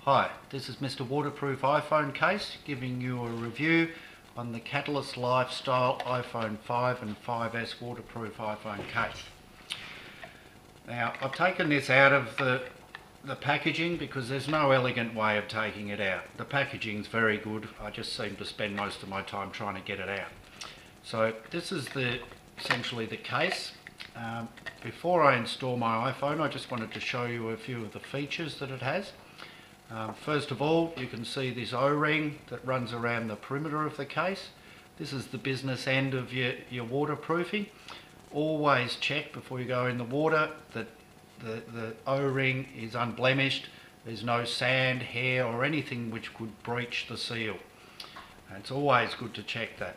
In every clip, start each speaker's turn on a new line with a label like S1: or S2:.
S1: Hi, this is Mr. Waterproof iPhone case giving you a review on the Catalyst Lifestyle iPhone 5 and 5S waterproof iPhone case. Now, I've taken this out of the packaging because there's no elegant way of taking it out. The packaging's very good. I just seem to spend most of my time trying to get it out. So this is essentially the case. Before I install my iPhone, I just wanted to show you a few of the features that it has. First of all, you can see this O-ring that runs around the perimeter of the case. This is the business end of your waterproofing. Always check before you go in the water that the O-ring is unblemished. There's no sand, hair or anything which could breach the seal. And it's always good to check that.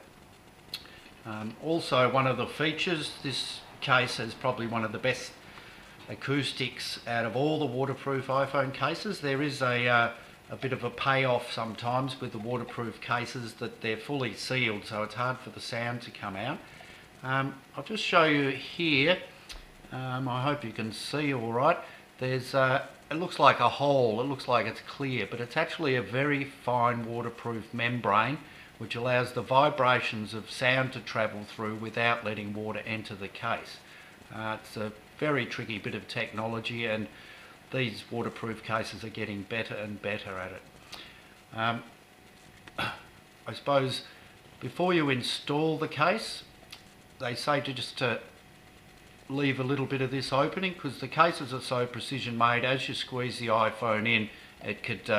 S1: Also, one of the features, this case has probably one of the best acoustics out of all the waterproof iPhone cases. There is a bit of a payoff sometimes with the waterproof cases that they're fully sealed, so it's hard for the sound to come out. I'll just show you here. I hope you can see all right. There's it looks like a hole, it looks like it's clear, but it's actually a very fine waterproof membrane which allows the vibrations of sound to travel through without letting water enter the case. It's a very tricky bit of technology, and these waterproof cases are getting better and better at it. I suppose before you install the case, they say to leave a little bit of this opening, because the cases are so precision made. As you squeeze the iPhone in, it could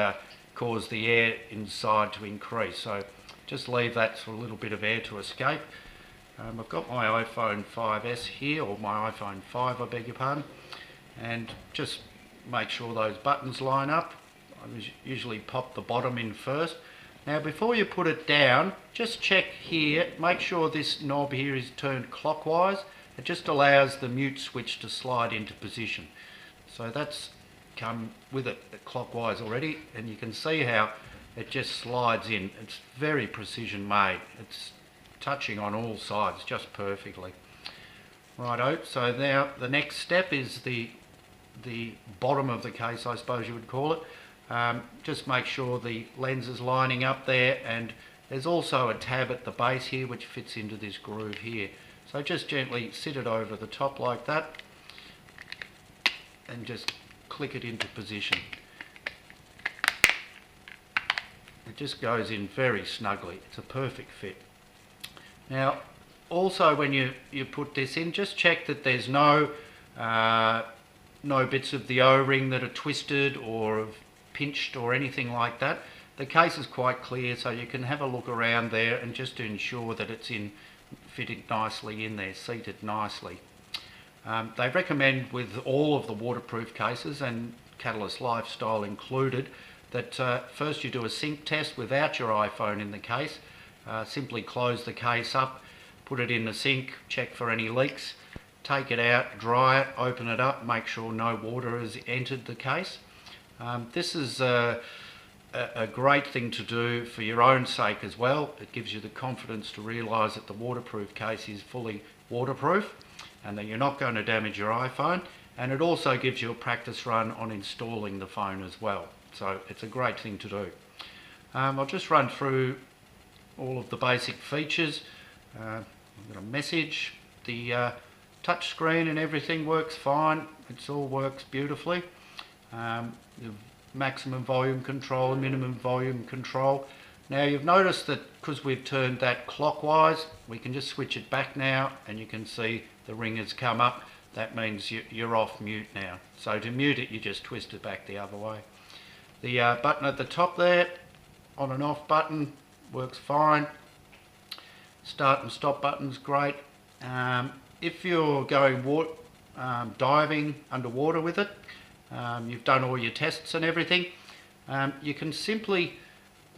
S1: cause the air inside to increase, so just leave that for a little bit of air to escape. I've got my iPhone 5S here, or my iPhone 5 I beg your pardon, and just make sure those buttons line up. I usually pop the bottom in first. Now before you put it down, just check here, make sure this knob here is turned clockwise. It just allows the mute switch to slide into position. So that's come with it clockwise already, and you can see how it just slides in. It's very precision made. It's touching on all sides just perfectly. Righto, so now the next step is the bottom of the case, I suppose you would call it. Just make sure the lens is lining up there, and there's also a tab at the base here which fits into this groove here. So just gently sit it over the top like that and just click it into position. It just goes in very snugly. It's a perfect fit. Now also when you put this in, just check that there's no bits of the O-ring that are twisted or pinched or anything like that. The case is quite clear, so you can have a look around there and just to ensure that it's fitted nicely in there, seated nicely. They recommend with all of the waterproof cases, and Catalyst Lifestyle included, that first you do a sync test without your iPhone in the case. Simply close the case up, put it in the sink, check for any leaks, take it out, dry it, open it up, make sure no water has entered the case. This is a great thing to do for your own sake as well. It gives you the confidence to realise that the waterproof case is fully waterproof and that you're not going to damage your iPhone, and it also gives you a practice run on installing the phone as well. So it's a great thing to do. I'll just run through all of the basic features. I've got a message. The touch screen and everything works fine. It all works beautifully. The maximum volume control, minimum volume control. Now you've noticed that because we've turned that clockwise, we can just switch it back now and you can see the ring has come up. That means you're off mute now. So to mute it, you just twist it back the other way. The button at the top there, on and off button, works fine. Start and stop button's great. If you're going diving underwater with it, you've done all your tests and everything, you can simply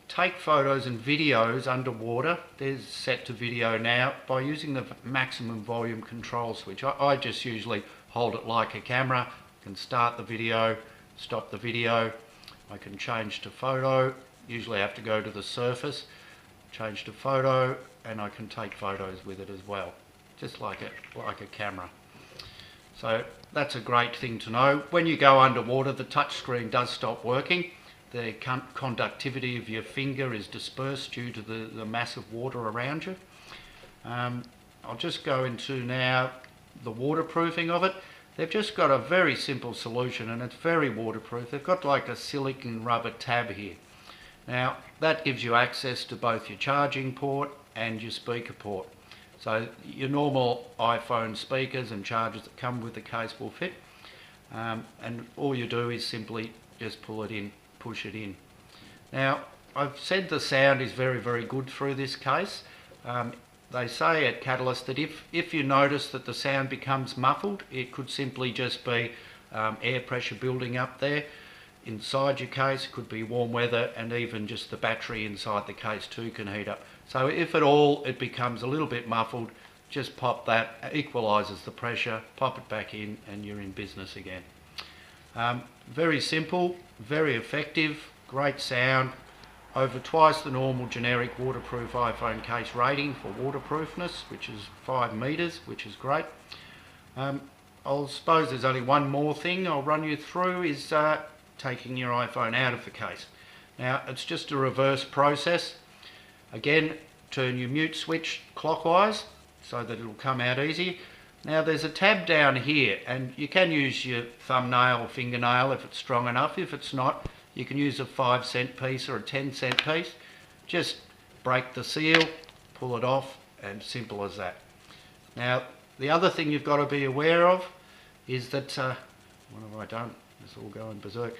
S1: take photos and videos underwater. There's set to video now by using the maximum volume control switch. I just usually hold it like a camera. I can start the video, stop the video. I can change to photo. Usually I have to go to the surface, change to photo, and I can take photos with it as well, just like a camera. So that's a great thing to know. When you go underwater, the touch screen does stop working. the conductivity of your finger is dispersed due to the mass of water around you. I'll just go into now the waterproofing of it. They've just got a very simple solution, and it's very waterproof. They've got like a silicone rubber tab here. Now that gives you access to both your charging port and your speaker port. So your normal iPhone speakers and chargers that come with the case will fit. And all you do is simply just pull it in, push it in. Now I've said the sound is very, very good through this case. They say at Catalyst that if you notice that the sound becomes muffled, it could simply just be air pressure building up there inside your case. It could be warm weather, and even just the battery inside the case too can heat up. So if at all it becomes a little bit muffled, just pop that, equalises the pressure, pop it back in, and you're in business again. Very simple, very effective, great sound. Over twice the normal generic waterproof iPhone case rating for waterproofness, which is 5 meters, which is great. I suppose there's only one more thing I'll run you through, is taking your iPhone out of the case. Now it's just a reverse process. Again, turn your mute switch clockwise so that it'll come out easy. Now there's a tab down here, and you can use your thumbnail or fingernail if it's strong enough. If it's not, you can use a 5-cent piece or a 10-cent piece. Just break the seal, pull it off, and simple as that. Now the other thing you've got to be aware of is that, what have I done? It's all going berserk.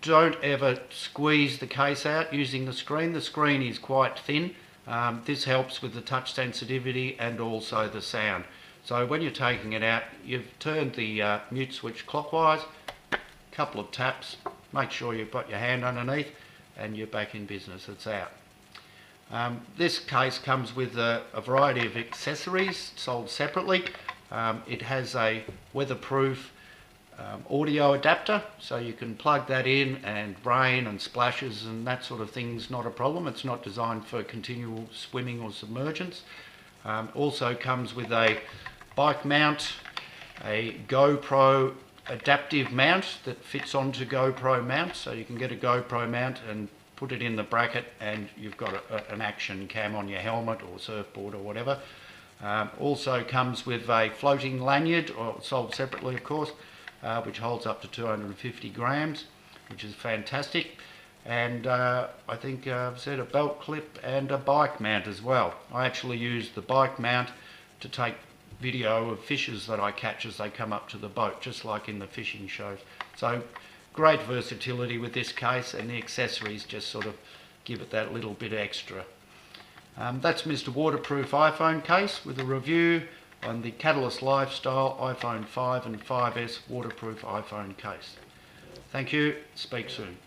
S1: Don't ever squeeze the case out using the screen. The screen is quite thin. This helps with the touch sensitivity and also the sound. So when you're taking it out, you've turned the mute switch clockwise, couple of taps, make sure you've got your hand underneath, and you're back in business. It's out. This case comes with a variety of accessories sold separately. It has a weatherproof audio adapter, so you can plug that in, and rain and splashes and that sort of thing's not a problem. It's not designed for continual swimming or submergence. Also comes with a bike mount, a GoPro adaptive mount that fits onto GoPro mount, so you can get a GoPro mount and put it in the bracket, and you've got an action cam on your helmet or surfboard or whatever. Also comes with a floating lanyard, or sold separately of course, which holds up to 250 grams, which is fantastic. And I think I've said a belt clip and a bike mount as well. I actually use the bike mount to take video of fishes that I catch as they come up to the boat, just like in the fishing shows. So great versatility with this case, and the accessories just sort of give it that little bit extra. That's Mr. Waterproof iPhone case with a review on the Catalyst Lifestyle iPhone 5 and 5S waterproof iPhone case. Thank you. Speak soon.